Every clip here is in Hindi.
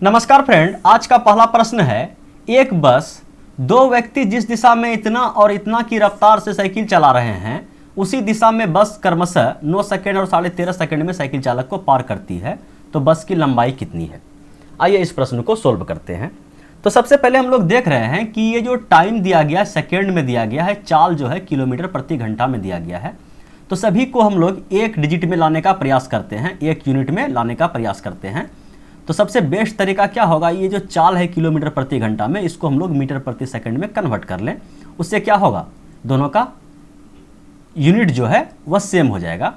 नमस्कार फ्रेंड, आज का पहला प्रश्न है, एक बस दो व्यक्ति जिस दिशा में इतना और इतना की रफ्तार से साइकिल चला रहे हैं उसी दिशा में बस क्रमशः 9 सेकंड और 13.5 सेकंड में साइकिल चालक को पार करती है, तो बस की लंबाई कितनी है। आइए इस प्रश्न को सोल्व करते हैं। तो सबसे पहले हम लोग देख रहे हैं कि ये जो टाइम दिया गया है सेकेंड में दिया गया है, चाल जो है किलोमीटर प्रति घंटा में दिया गया है। तो सभी को हम लोग एक डिजिट में लाने का प्रयास करते हैं, एक यूनिट में लाने का प्रयास करते हैं। तो सबसे बेस्ट तरीका क्या होगा, ये जो चाल है किलोमीटर प्रति घंटा में, इसको हम लोग मीटर प्रति सेकंड में कन्वर्ट कर लें। उससे क्या होगा, दोनों का यूनिट जो है वह सेम हो जाएगा।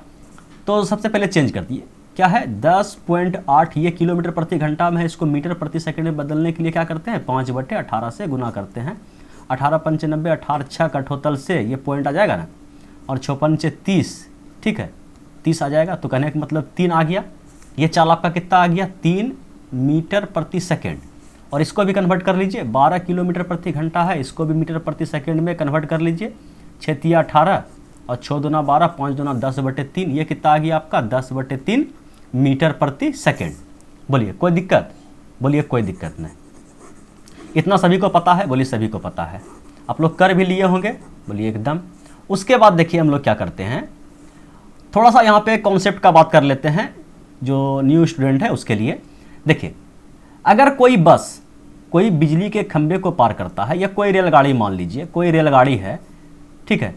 तो सबसे पहले चेंज कर दिए, क्या है 10.8, ये किलोमीटर प्रति घंटा में है, इसको मीटर प्रति सेकंड में बदलने के लिए क्या करते हैं 5/18 से गुना करते हैं। 18 पंचे 90, 18 6 कठोतल से ये पॉइंट आ जाएगा ना, और 6 पंचे 30, ठीक है 30 आ जाएगा। तो कहने का मतलब 3 आ गया। ये चाल आपका कितना आ गया 3 मीटर प्रति सेकंड। और इसको भी कन्वर्ट कर लीजिए, 12 किलोमीटर प्रति घंटा है, इसको भी मीटर प्रति सेकंड में कन्वर्ट कर लीजिए। 6 तिया 18 और 6 दूना 12, 5 दूना 10/3, ये कितना आ गया आपका 10/3 मीटर प्रति सेकंड। बोलिए कोई दिक्कत, बोलिए कोई दिक्कत नहीं। इतना सभी को पता है, बोलिए सभी को पता है। आप लोग कर भी लिए होंगे, बोलिए एकदम। उसके बाद देखिए हम लोग क्या करते हैं, थोड़ा सा यहाँ पे कॉन्सेप्ट का बात कर लेते हैं जो न्यू स्टूडेंट है उसके लिए। देखिए, अगर कोई बस कोई बिजली के खंभे को पार करता है, या कोई रेलगाड़ी, मान लीजिए कोई रेलगाड़ी है, ठीक है,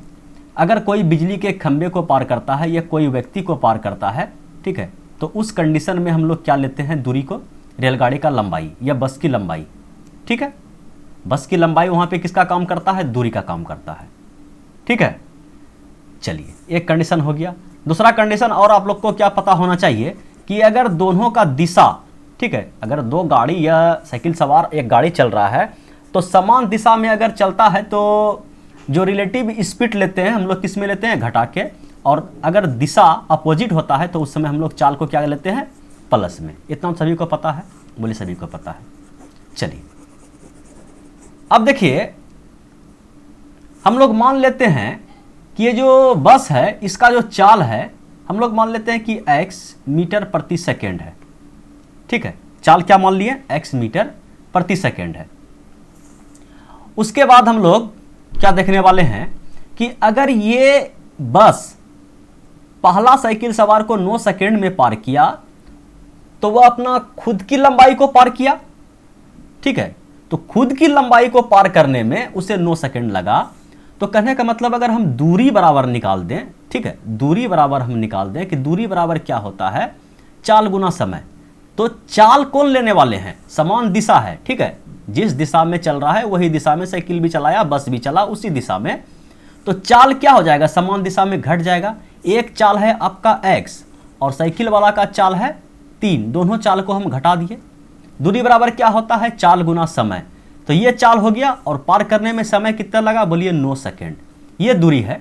अगर कोई बिजली के खंभे को पार करता है या कोई व्यक्ति को पार करता है, ठीक है, तो उस कंडीशन में हम लोग क्या लेते हैं, दूरी को, रेलगाड़ी का लंबाई या बस की लंबाई। ठीक है, बस की लंबाई वहाँ पे किसका काम करता है, दूरी का काम करता है। ठीक है, चलिए एक कंडीशन हो गया। दूसरा कंडीशन और आप लोग को क्या पता होना चाहिए कि अगर दोनों का दिशा, ठीक है, अगर दो गाड़ी या साइकिल सवार एक गाड़ी चल रहा है तो समान दिशा में अगर चलता है तो जो रिलेटिव स्पीड लेते हैं हम लोग किस में लेते हैं, घटा के। और अगर दिशा अपोजिट होता है तो उस समय हम लोग चाल को क्या लेते हैं, प्लस में। इतना सभी को पता है, बोलिए सभी को पता है। चलिए अब देखिए, हम लोग मान लेते हैं कि ये जो बस है इसका जो चाल है हम लोग मान लेते हैं कि x मीटर प्रति सेकेंड है। ठीक है, चाल क्या मान लिए, x मीटर प्रति सेकेंड है। उसके बाद हम लोग क्या देखने वाले हैं कि अगर ये बस पहला साइकिल सवार को 9 सेकेंड में पार किया तो वह अपना खुद की लंबाई को पार किया। ठीक है, तो खुद की लंबाई को पार करने में उसे 9 सेकेंड लगा। तो कहने का मतलब अगर हम दूरी बराबर निकाल दें, ठीक है, दूरी बराबर हम निकाल दें कि दूरी बराबर क्या होता है, चाल गुना समय। तो चाल कौन लेने वाले हैं, समान दिशा है। ठीक है, जिस दिशा में चल रहा है वही दिशा में साइकिल भी चलाया, बस भी चला उसी दिशा में, तो चाल क्या हो जाएगा, समान दिशा में घट जाएगा। एक चाल है आपका x और साइकिल वाला का चाल है 3, दोनों चाल को हम घटा दिए। दूरी बराबर क्या होता है, चाल गुना समय। तो ये चाल हो गया और पार करने में समय कितना लगा, बोलिए 9 सेकेंड। ये दूरी है,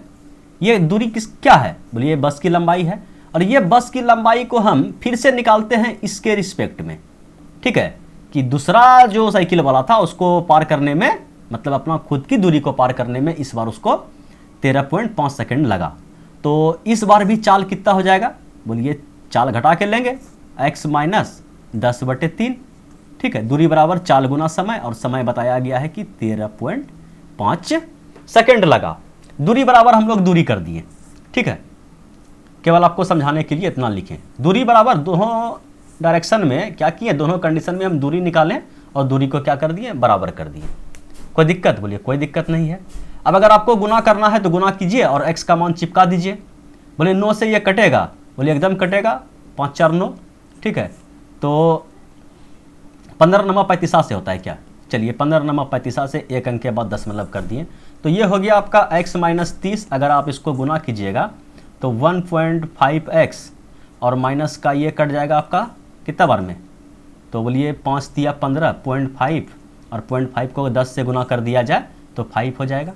ये दूरी क्या है, बोलिए बस की लंबाई है। और ये बस की लंबाई को हम फिर से निकालते हैं इसके रिस्पेक्ट में। ठीक है, कि दूसरा जो साइकिल वाला था उसको पार करने में, मतलब अपना खुद की दूरी को पार करने में इस बार उसको 13.5 सेकेंड लगा। तो इस बार भी चाल कितना हो जाएगा, बोलिए चाल घटा के लेंगे, x माइनस 10/3। ठीक है, दूरी बराबर चाल गुना समय, और समय बताया गया है कि 13.5 सेकेंड लगा। दूरी बराबर हम लोग दूरी कर दिए। ठीक है, केवल आपको समझाने के लिए इतना लिखें, दूरी बराबर दोनों डायरेक्शन में क्या किए, दोनों कंडीशन में हम दूरी निकालें और दूरी को क्या कर दिए, बराबर कर दिए। कोई दिक्कत, बोलिए कोई दिक्कत नहीं है। अब अगर आपको गुना करना है तो गुना कीजिए और x का मान चिपका दीजिए। बोले 9 से ये कटेगा, बोलिए एकदम कटेगा, 5 4 9। ठीक है, तो 15 नमा 35 से होता है क्या, चलिए 15 नमा 35 से एक अंक के बाद 10 मतलब कर दिए। तो ये हो गया आपका x माइनस 30। अगर आप इसको गुना कीजिएगा तो 1.5x और माइनस का ये कट जाएगा आपका कितना बार में, तो बोलिए 5 तिया 15, 0.5 और 0.5 को 10 से गुना कर दिया जाए तो 5 हो जाएगा।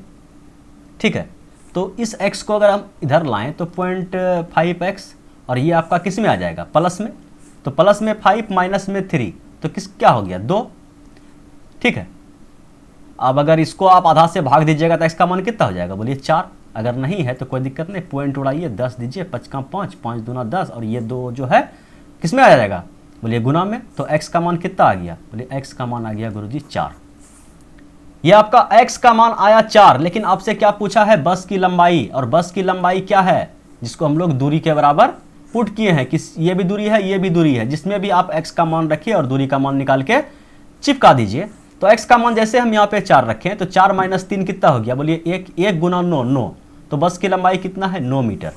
ठीक है, तो इस x को अगर हम इधर लाएं तो 0.5x और ये आपका किस में आ जाएगा, प्लस में। तो प्लस में 5 माइनस में 3, तो क्या हो गया 2। ठीक है, अब अगर इसको आप आधा से भाग दीजिएगा तो इसका मान कितना हो जाएगा, बोलिए 4। अगर नहीं है तो कोई दिक्कत नहीं, पॉइंट उड़ाइए, 10 दीजिए, 5 का 5, 5 दूना 10 और ये 2 जो है किस में आ जाएगा, बोलिए गुना में, तो x का मान कितना आ गया? बोलिए x का मान आ गया गुरुजी 4। ये आपका x का मान आया 4, लेकिन आपसे क्या पूछा है? बस की लंबाई, और बस की लंबाई क्या है? जिसको हम लोग दूरी के बराबर पुट किए हैं कि ये भी दूरी है, ये भी दूरी है, जिसमें भी आप x का मान रखिए और दूरी का मान निकाल के चिपका दीजिए। तो x का मान जैसे हम यहाँ पे 4 रखें तो 4 - 3 कितना हो गया? बोलिए 1 गुना 9, 9। तो बस की लंबाई कितना है? 9 मीटर।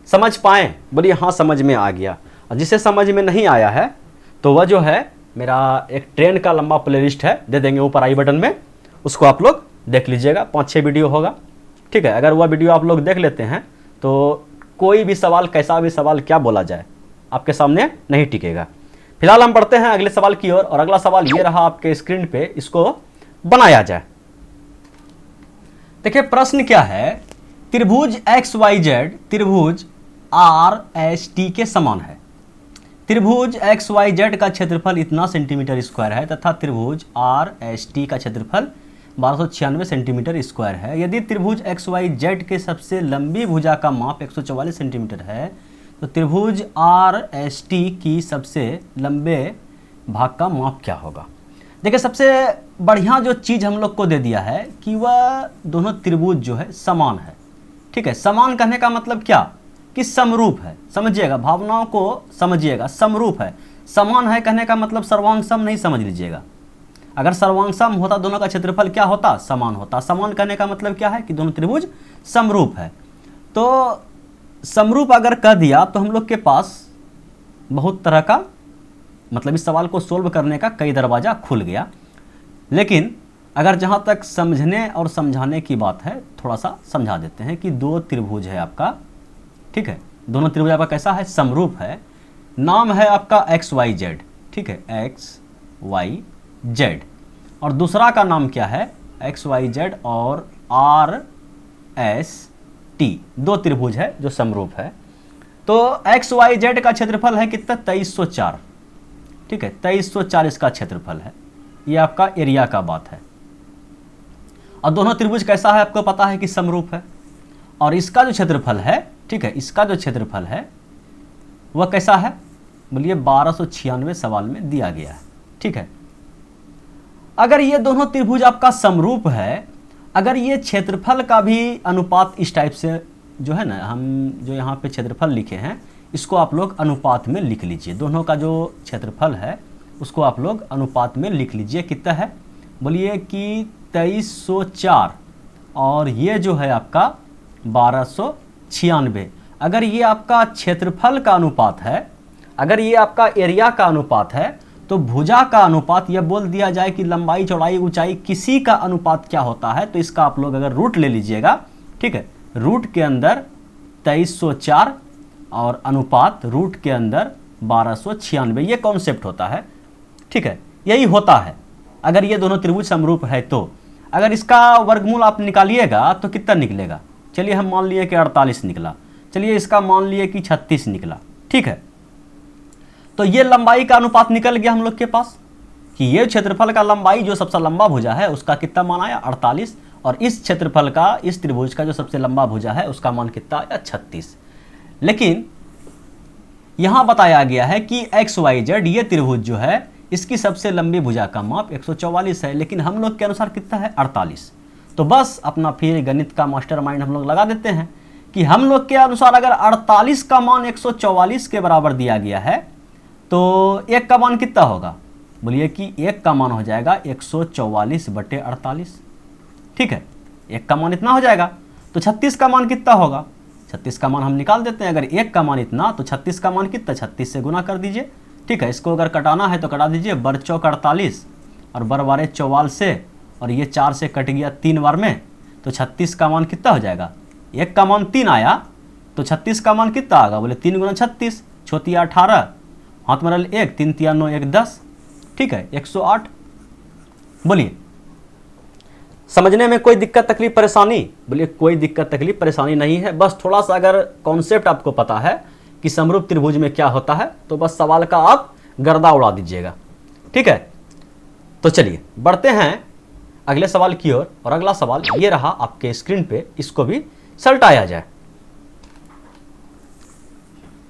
समझ पाए? बोलिए हाँ समझ में आ गया। और जिसे समझ में नहीं आया है तो वह जो है मेरा एक ट्रेन का लंबा प्लेलिस्ट है, दे देंगे ऊपर आई बटन में, उसको आप लोग देख लीजिएगा, 5-6 वीडियो होगा। ठीक है, अगर वह वीडियो आप लोग देख लेते हैं तो कोई भी सवाल, कैसा भी सवाल क्या बोला जाए, आपके सामने नहीं टिकेगा। फिलहाल हम बढ़ते हैं अगले सवाल की ओर, और अगला सवाल ये रहा आपके स्क्रीन पे, इसको बनाया जाए। देखिए प्रश्न क्या है? त्रिभुज XYZ त्रिभुज RST के समान है। त्रिभुज XYZ का क्षेत्रफल इतना सेंटीमीटर स्क्वायर है तथा त्रिभुज RST का क्षेत्रफल 1296 सेंटीमीटर स्क्वायर है। यदि त्रिभुज XYZ के सबसे लंबी भुजा का माप 144 सेंटीमीटर है तो त्रिभुज RST की सबसे लंबे भाग का माप क्या होगा? देखिए सबसे बढ़िया जो चीज़ हम लोग को दे दिया है कि वह दोनों त्रिभुज जो है समान है। ठीक है, समान कहने का मतलब क्या? कि समरूप है। समझिएगा, भावनाओं को समझिएगा, समरूप है। समान है कहने का मतलब सर्वांग सम नहीं समझ लीजिएगा। अगर सर्वांग सम होता दोनों का क्षेत्रफल क्या होता? समान होता। समान कहने का मतलब क्या है? कि दोनों त्रिभुज समरूप है। तो समरूप अगर कह दिया तो हम लोग के पास बहुत तरह का, मतलब इस सवाल को सोल्व करने का कई दरवाज़ा खुल गया। लेकिन अगर जहाँ तक समझने और समझाने की बात है, थोड़ा सा समझा देते हैं कि दो त्रिभुज है आपका। ठीक है, दोनों त्रिभुज आपका कैसा है? समरूप है। नाम है आपका XYZ। ठीक है, XYZ, और दूसरा का नाम क्या है? XYZ और RST। दो त्रिभुज है जो समरूप है। तो XYZ का क्षेत्रफल है कितना? 2304। ठीक है, 2304 इसका क्षेत्रफल है। ये आपका एरिया का बात है। और दोनों त्रिभुज कैसा है? आपको पता है कि समरूप है। और इसका जो क्षेत्रफल है, ठीक है, इसका जो क्षेत्रफल है वह कैसा है? बोलिए 1296 सवाल में दिया गया है। ठीक है, अगर ये दोनों त्रिभुज आपका समरूप है, अगर ये क्षेत्रफल का भी अनुपात इस टाइप से जो है ना, हम जो यहाँ पे क्षेत्रफल लिखे हैं इसको आप लोग अनुपात में लिख लीजिए। दोनों का जो क्षेत्रफल है उसको आप लोग अनुपात में लिख लीजिए। कितना है? बोलिए कि 2304, और ये जो है आपका 1296। अगर ये आपका क्षेत्रफल का अनुपात है, अगर ये आपका एरिया का अनुपात है, तो भुजा का अनुपात, यह बोल दिया जाए कि लंबाई चौड़ाई ऊंचाई किसी का अनुपात क्या होता है, तो इसका आप लोग अगर रूट ले लीजिएगा। ठीक है, रूट के अंदर 2304 और अनुपात रूट के अंदर 1296, ये कॉन्सेप्ट होता है। ठीक है, यही होता है अगर ये दोनों त्रिभुज समरूप है। तो अगर इसका वर्गमूल आप निकालिएगा तो कितना निकलेगा? चलिए हम मान लिए कि 48 निकला, चलिए इसका मान लिए कि 36 निकला। ठीक है, तो ये लंबाई का अनुपात निकल गया हम लोग के पास कि ये क्षेत्रफल का लंबाई जो सबसे लंबा भुजा है उसका कितना मान आया? 48, और इस क्षेत्रफल का, इस त्रिभुज का जो सबसे लंबा भुजा है उसका मान कितना आया? 36। लेकिन यहां बताया गया है कि XYZ ये त्रिभुज जो है इसकी सबसे लंबी भुजा का माप 144 है, लेकिन हम लोग के अनुसार कितना है? 48। तो बस अपना फिर गणित का मास्टरमाइंड हम लोग लगा देते हैं कि हम लोग के अनुसार अगर 48 का मान 144 के बराबर दिया गया है तो एक का मान कितना होगा? बोलिए कि एक का मान हो जाएगा 144/48। ठीक है, एक का मान इतना हो जाएगा। तो 36 का मान कितना होगा? 36 का मान हम निकाल देते हैं। अगर एक का मान इतना तो 36 का मान कितना? 36 से गुना कर दीजिए। ठीक है, इसको अगर कटाना है तो कटा दीजिए। बर चौक 48 और बर बारे 44 से, और ये 4 से कट गया 3 बार में, तो 36 का मान कितना हो जाएगा? एक का मान 3 आया तो 36 का मान कितना आएगा? बोले 3 गुना 36, छोतिया 18, हाथ में 1, 3 तिया 9, 1 10। ठीक है, 108। बोलिए समझने में कोई दिक्कत तकलीफ परेशानी? बोलिए कोई दिक्कत तकलीफ परेशानी नहीं है। बस थोड़ा सा अगर कॉन्सेप्ट आपको पता है कि समरूप त्रिभुज में क्या होता है तो बस सवाल का आप गर्दा उड़ा दीजिएगा। ठीक है, तो चलिए बढ़ते हैं अगले सवाल की ओर। और अगला सवाल ये रहा आपके स्क्रीन पे, इसको भी सलटाया जाए।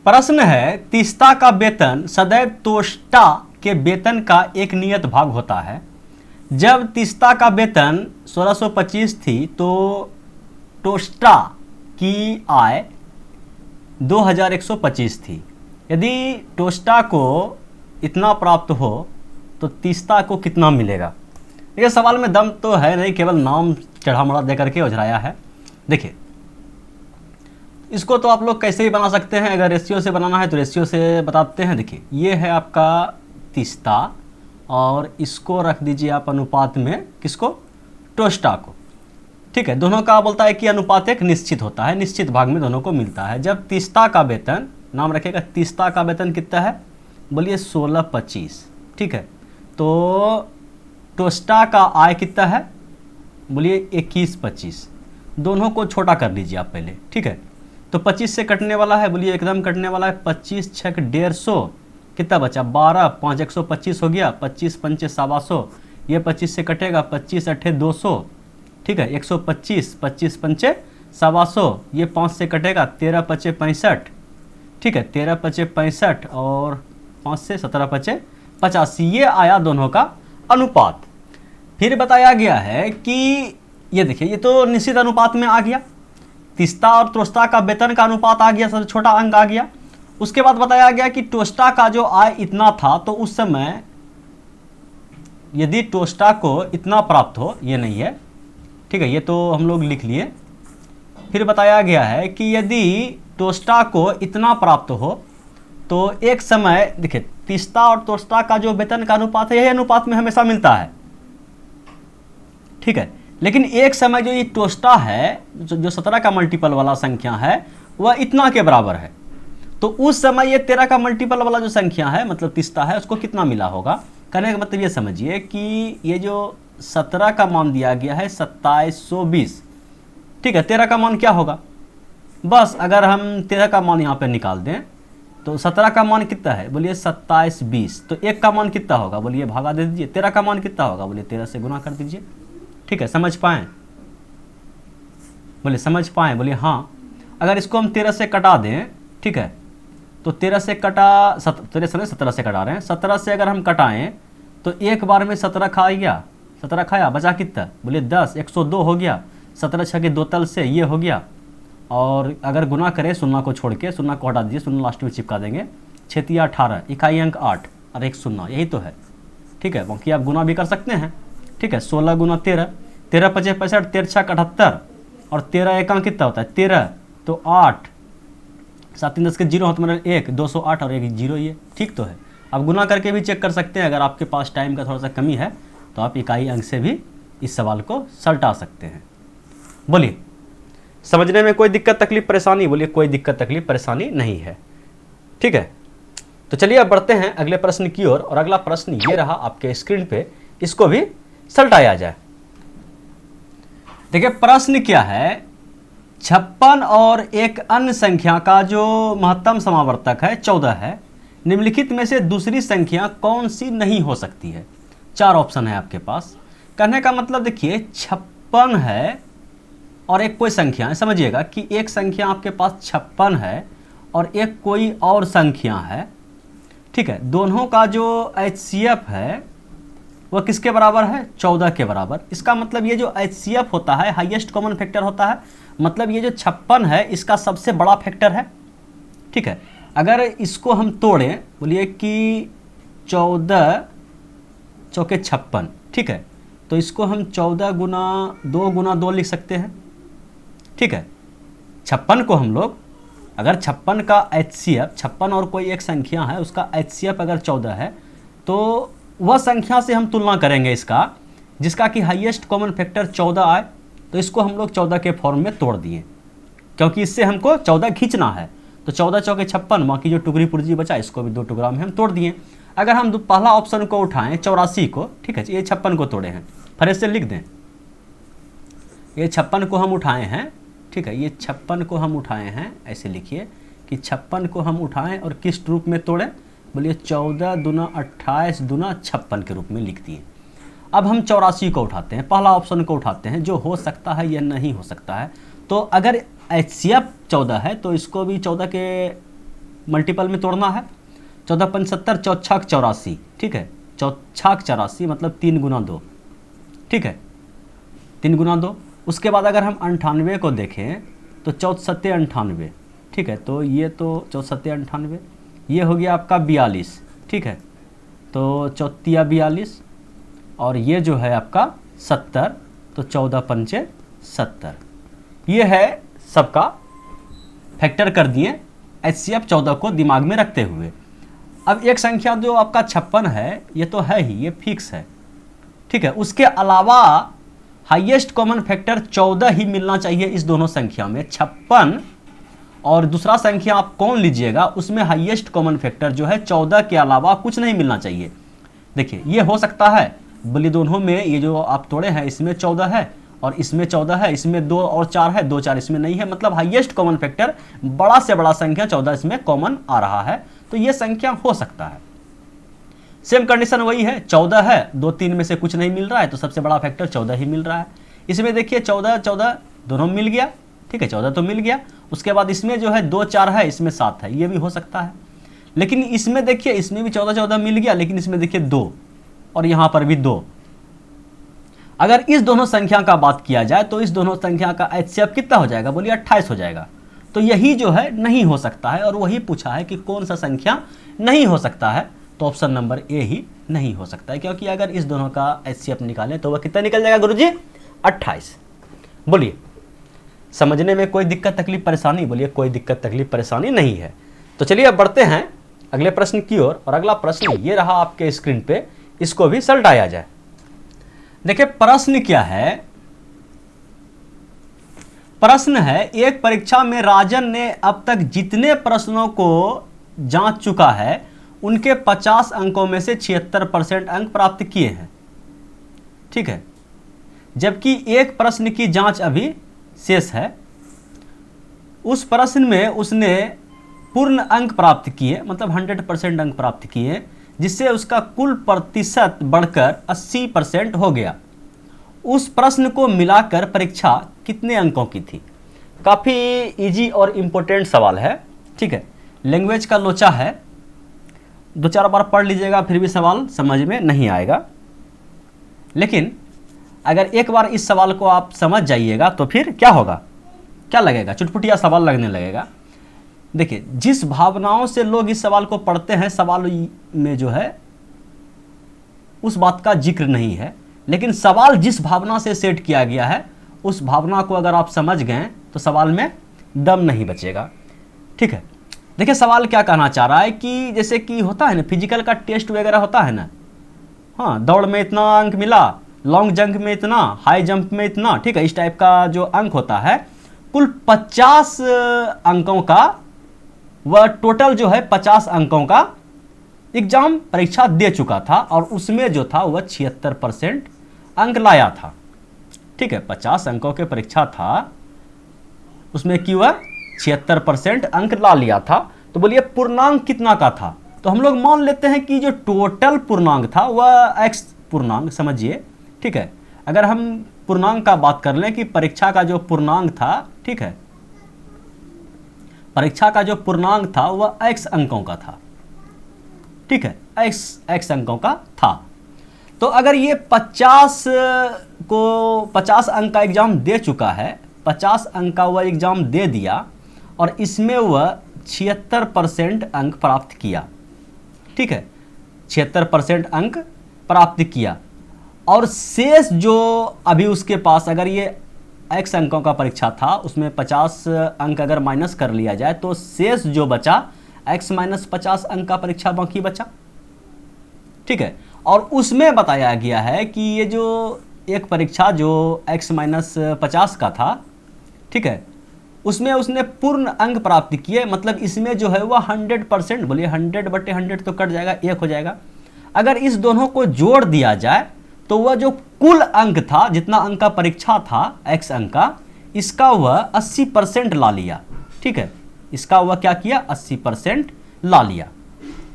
प्रश्न है, तीस्ता का वेतन सदैव टोस्टा के वेतन का एक नियत भाग होता है। जब तीस्ता का वेतन 1625 थी तो टोस्टा की आय 2125 थी। यदि टोस्टा को इतना प्राप्त हो तो तीस्ता को कितना मिलेगा? ये सवाल में दम तो है नहीं, केवल नाम चढ़ा मढ़ा दे करके उझराया है। देखिए, इसको तो आप लोग कैसे ही बना सकते हैं। अगर रेशियो से बनाना है तो रेशियो से बताते हैं। देखिए, ये है आपका तीस्ता और इसको रख दीजिए आप अनुपात में, किसको? टोस्टा को। ठीक है, दोनों का बोलता है कि अनुपात एक निश्चित होता है, निश्चित भाग में दोनों को मिलता है। जब तीस्ता का वेतन, नाम रखेगा तीस्ता का वेतन कितना है? बोलिए 1625। ठीक है, तो टोस्टा का आय कितना है? बोलिए 2125। दोनों को छोटा कर लीजिए आप पहले। ठीक है, तो 25 से कटने वाला है, बोलिए एकदम कटने वाला है। 25 छक 150, कितना बचा? 12, 5 125 हो गया। 25 पंचे 125, ये 25 से कटेगा। 25 अट्ठे 200, ठीक है, 125। 25 पंचे 125, ये 5 से कटेगा। 13 पचे 65, ठीक है, 13 पचे 65 और 5 से 17 पचे 85। ये आया दोनों का अनुपात। फिर बताया गया है कि ये देखिए, ये तो निश्चित अनुपात में आ गया। तीस्ता और टोस्टा का वेतन का अनुपात आ गया, सबसे छोटा अंक आ गया। उसके बाद बताया गया कि टोस्टा का जो आय इतना था, तो उस समय यदि टोस्टा को इतना प्राप्त हो, ये नहीं है, ठीक है, ये तो हम लोग लिख लिए। फिर बताया गया है कि यदि टोस्टा को इतना प्राप्त हो तो एक समय, देखिए तीस्ता और टोस्टा का जो वेतन का अनुपात है, यही अनुपात में हमेशा मिलता है। ठीक है, लेकिन एक समय जो ये टोस्टा है, जो 17 का मल्टीपल वाला संख्या है, वह इतना के बराबर है। तो उस समय ये 13 का मल्टीपल वाला जो संख्या है, मतलब तीस्ता है, उसको कितना मिला होगा? कहने का मतलब ये समझिए कि ये जो 17 का मान दिया गया है 2720, ठीक है, 13 का मान क्या होगा? बस अगर हम 13 का मान यहाँ पे निकाल दें तो 17 का मान कितना है? बोलिए 2720। तो 1 का मान कितना होगा? बोलिए भागा दे दीजिए। 13 का मान कितना होगा? बोलिए 13 से गुना कर दीजिए। ठीक है, समझ पाएँ? बोलिए समझ पाएँ? बोलिए हाँ। अगर इसको हम 13 से कटा दें, ठीक है, तो 13 से कटा 17 से कटा रहे हैं। 17 से अगर हम कटाएं तो एक बार में 17 खा गया, 17 खाया, बचा कितना? बोलिए 10, 102 हो गया। 17 छः के 2 तल से ये हो गया। और अगर गुना करें शून्य को छोड़ के, शून्य को हटा दीजिए, शून्य लास्ट में चिपका देंगे। 6 18, इकाई अंक 8 और 1 शून्य, यही तो है। ठीक है, बाकी आप गुना भी कर सकते हैं। ठीक है, 16 गुना 13, 13 पचे 65, 13 छः 78 और 13 एकांक कितना होता है? 13, तो 8, 7 3 10 के 0 होता मतलब 1, 208 और 1 0, ये ठीक तो है। आप गुना करके भी चेक कर सकते हैं। अगर आपके पास टाइम का थोड़ा सा कमी है तो आप इकाई अंक से भी इस सवाल को सलटा सकते हैं। बोलिए, समझने में कोई दिक्कत तकलीफ परेशानी? बोलिए कोई दिक्कत तकलीफ परेशानी नहीं है। ठीक है, तो चलिए अब बढ़ते हैं अगले प्रश्न की ओर। और अगला प्रश्न ये रहा आपके स्क्रीन पे, इसको भी सलटाया जाए। देखिए प्रश्न क्या है, 56 और एक अन्य संख्या का जो महत्तम समावर्तक है 14 है, निम्नलिखित में से दूसरी संख्या कौन सी नहीं हो सकती है? 4 ऑप्शन है आपके पास। कहने का मतलब देखिए 56 है और एक कोई संख्या है, समझिएगा कि एक संख्या आपके पास 56 है और एक कोई और संख्या है। ठीक है, दोनों का जो HCF है वह किसके बराबर है? 14 के बराबर। इसका मतलब ये जो HCF होता है, हाईएस्ट कॉमन फैक्टर होता है, मतलब ये जो 56 है इसका सबसे बड़ा फैक्टर है। ठीक है, अगर इसको हम तोड़ें, बोलिए कि 14 चौके 56, ठीक है, तो इसको हम 14 गुना 2 गुना 2 लिख सकते हैं। ठीक है, 56 को हम लोग, अगर 56 का HCF, 56 और कोई एक संख्या है उसका HCF अगर 14 है, तो वह संख्या से हम तुलना करेंगे इसका, जिसका कि हाईएस्ट कॉमन फैक्टर 14 आए, तो इसको हम लोग 14 के फॉर्म में तोड़ दिए, क्योंकि इससे हमको 14 खींचना है। तो 14 चौके 56, बाकी जो टुकड़ी पुर्जी बचा इसको भी 2 टुकड़ा में हम तोड़ दिए। अगर हम पहला ऑप्शन को उठाएं 84 को, ठीक है, ये 56 को तोड़े हैं, फिर से लिख दें, ये 56 को हम उठाए हैं। ठीक है, ये 56 को हम उठाए हैं, ऐसे लिखिए कि 56 को हम उठाएं और किस रूप में तोड़ें? बोलिए 14 दूना 28 दूना 56 के रूप में लिख दिए। अब हम 84 को उठाते हैं, पहला ऑप्शन को उठाते हैं, जो हो सकता है या नहीं हो सकता है। तो अगर HCF 14 है तो इसको भी 14 के मल्टीपल में तोड़ना है। 14 पंच 70, चौछाक 84, ठीक है, चौछाक 84 मतलब 3 गुना 2, ठीक है, 3 गुना 2। उसके बाद अगर हम 98 को देखें तो 14 98, ठीक है, तो ये तो 14 98, ये हो गया आपका 42, ठीक है, तो 14 42, और ये जो है आपका 70, तो 14 पंचे 70। ये है सबका फैक्टर कर दिए HCF 14 को दिमाग में रखते हुए। अब एक संख्या जो आपका 56 है, ये तो है ही, ये फिक्स है, ठीक है। उसके अलावा हाईएस्ट कॉमन फैक्टर 14 ही मिलना चाहिए इस दोनों संख्या में। 56 और दूसरा संख्या आप कौन लीजिएगा, उसमें हाईएस्ट कॉमन फैक्टर जो है 14 के अलावा कुछ नहीं मिलना चाहिए। देखिए ये हो सकता है, बोलिए दोनों में ये जो आप तोड़े हैं इसमें 14 है और इसमें 14 है, इसमें 2 और 4 है, 2 4 इसमें नहीं है, मतलब हाईएस्ट कॉमन फैक्टर बड़ा से बड़ा संख्या 14 इसमें कॉमन आ रहा है, तो ये संख्या हो सकता है। सेम कंडीशन वही है, 14 है, 2 3 में से कुछ नहीं मिल रहा है, तो सबसे बड़ा फैक्टर 14 ही मिल रहा है। इसमें देखिए 14 14 दोनों मिल गया, ठीक है, 14 तो मिल गया। उसके बाद इसमें जो है 2 4 है, इसमें 7 है, ये भी हो सकता है। लेकिन इसमें देखिए, इसमें भी 14 14 मिल गया, लेकिन इसमें देखिए 2 और यहां पर भी 2। अगर इस दोनों संख्या का बात किया जाए तो इस दोनों संख्या का HCF कितना हो जाएगा, बोलिए 28 हो जाएगा। तो यही जो है नहीं हो सकता है, और वही पूछा है कि कौन सा संख्या नहीं हो सकता है, तो ऑप्शन नंबर ए ही नहीं हो सकता है, क्योंकि अगर इस दोनों का HCF निकालें तो वह कितना निकल जाएगा गुरुजी, 28। बोलिए समझने में कोई दिक्कत तकलीफ परेशानी, बोलिए कोई दिक्कत तकलीफ परेशानी नहीं है। तो चलिए अब बढ़ते हैं अगले प्रश्न की ओर, और अगला प्रश्न ये रहा आपके स्क्रीन पे, इसको भी सलटाया जाए। देखिए प्रश्न क्या है, प्रश्न है एक परीक्षा में राजन ने अब तक जितने प्रश्नों को जांच चुका है उनके 50 अंकों में से 76% अंक प्राप्त किए हैं, ठीक है, जबकि एक प्रश्न की जांच अभी शेष है। उस प्रश्न में उसने पूर्ण अंक प्राप्त किए, मतलब 100% अंक प्राप्त किए, जिससे उसका कुल प्रतिशत बढ़कर 80% हो गया। उस प्रश्न को मिलाकर परीक्षा कितने अंकों की थी। काफ़ी इजी और इम्पोर्टेंट सवाल है, ठीक है, लैंग्वेज का लोचा है, 2-4 बार पढ़ लीजिएगा फिर भी सवाल समझ में नहीं आएगा। लेकिन अगर एक बार इस सवाल को आप समझ जाइएगा तो फिर क्या होगा, क्या लगेगा, चुटपुटिया सवाल लगने लगेगा। देखिए जिस भावनाओं से लोग इस सवाल को पढ़ते हैं, सवाल में जो है उस बात का जिक्र नहीं है, लेकिन सवाल जिस भावना से सेट किया गया है उस भावना को अगर आप समझ गए तो सवाल में दम नहीं बचेगा, ठीक है। देखिए सवाल क्या कहना चाह रहा है कि जैसे कि होता है ना, फिजिकल का टेस्ट वगैरह होता है ना, हाँ दौड़ में इतना अंक मिला, लॉन्ग जंप में इतना, हाई जंप में इतना, ठीक है, इस टाइप का जो अंक होता है, कुल 50 अंकों का, वह टोटल जो है 50 अंकों का एग्जाम परीक्षा दे चुका था, और उसमें जो था वह 76% अंक लाया था, ठीक है, 50 अंकों के परीक्षा था, उसमें कि वह 76% अंक ला लिया था। तो बोलिए पूर्णांक कितना का था, तो हम लोग मान लेते हैं कि जो टोटल पूर्णांक था वह x पूर्णांक समझिए, ठीक है। अगर हम पूर्णांक का बात कर लें कि परीक्षा का जो पूर्णांक था, ठीक है, परीक्षा का जो पूर्णांक था वह x अंकों का था, ठीक है, x अंकों का था। तो अगर ये 50 अंक का एग्जाम दे चुका है, 50 अंक का वह एग्जाम दे दिया, और इसमें वह 76% अंक प्राप्त किया, ठीक है, 76% अंक प्राप्त किया, और शेष जो अभी उसके पास, अगर ये x अंकों का परीक्षा था उसमें 50 अंक अगर माइनस कर लिया जाए तो शेष जो बचा x माइनस 50 अंक का परीक्षा बाकी बचा, ठीक है। और उसमें बताया गया है कि ये जो एक परीक्षा जो x माइनस 50 का था, ठीक है, उसमें उसने पूर्ण अंक प्राप्त किए, मतलब इसमें जो है वह 100%, बोलिए 100/100 तो कट जाएगा, 1 हो जाएगा। अगर इस दोनों को जोड़ दिया जाए तो वह जो कुल अंक था, जितना अंक का परीक्षा था x अंक का, इसका वह 80% ला लिया, ठीक है, इसका वह क्या किया, 80% ला लिया।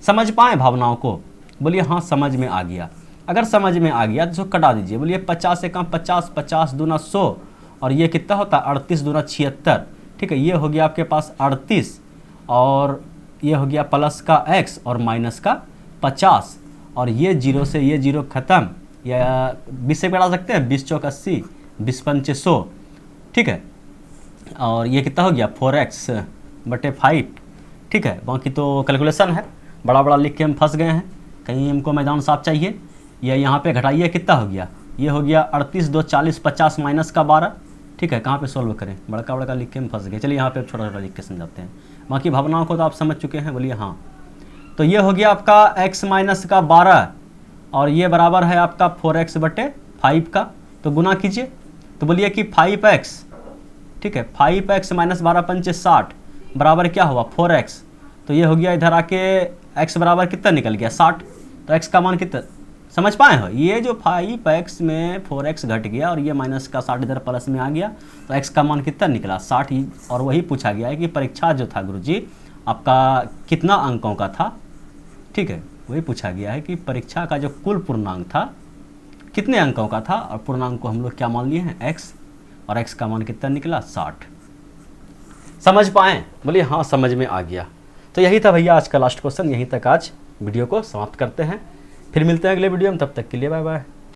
समझ पाए भावनाओं को, बोलिए हाँ समझ में आ गया। अगर समझ में आ गया तो इसको कटा दीजिए, बोलिए 50 से कम 50, 50 दूना 100, और ये कितना होता है 38 दूना 76, ठीक है, ये हो गया आपके पास 38, और ये हो गया प्लस का x और माइनस का 50, और ये 0 से ये 0 खत्म, या 20 से बढ़ा सकते हैं, 20 चौक 80, 20 पंचे 100, ठीक है। और ये कितना हो गया 4x बटे 5, ठीक है। बाकी तो कैलकुलेशन है, बड़ा बड़ा लिख के हम फंस गए हैं, कहीं हमको मैदान साफ चाहिए। ये यहाँ पे घटाइए, कितना हो गया, ये हो गया 38 2 40 50 माइनस का 12, ठीक है। कहाँ पे सोल्व करें, बड़का बड़का लिख के हम फंस गए। चलिए यहाँ पे छोटा छोटा लिख के समझाते हैं, बाकी भावनाओं को तो आप समझ चुके हैं, बोलिए हाँ। तो ये हो गया आपका x माइनस का 12, और ये बराबर है आपका 4x बटे 5 का, तो गुना कीजिए, तो बोलिए कि 5x, ठीक है, 5x माइनस 12 पंचे 60 बराबर क्या हुआ 4x। तो ये हो गया इधर आके x बराबर कितना निकल गया 60, तो x का मान कितना, समझ पाए हो, ये जो 5x में 4x घट गया और ये माइनस का 60 इधर प्लस में आ गया, तो x का मान कितना निकला 60। और वही पूछा गया है कि परीक्षा जो था गुरुजी आपका कितना अंकों का था, ठीक है, वही पूछा गया है कि परीक्षा का जो कुल पूर्णांक था कितने अंकों का था, और पूर्णांक को हम लोग क्या मान लिए हैं x, और x का मान कितना निकला 60। समझ पाए, बोलिए हाँ समझ में आ गया। तो यही था भैया आज का लास्ट क्वेश्चन, यहीं तक आज वीडियो को समाप्त करते हैं, फिर मिलते हैं अगले वीडियो में, तब तक के लिए बाय बाय।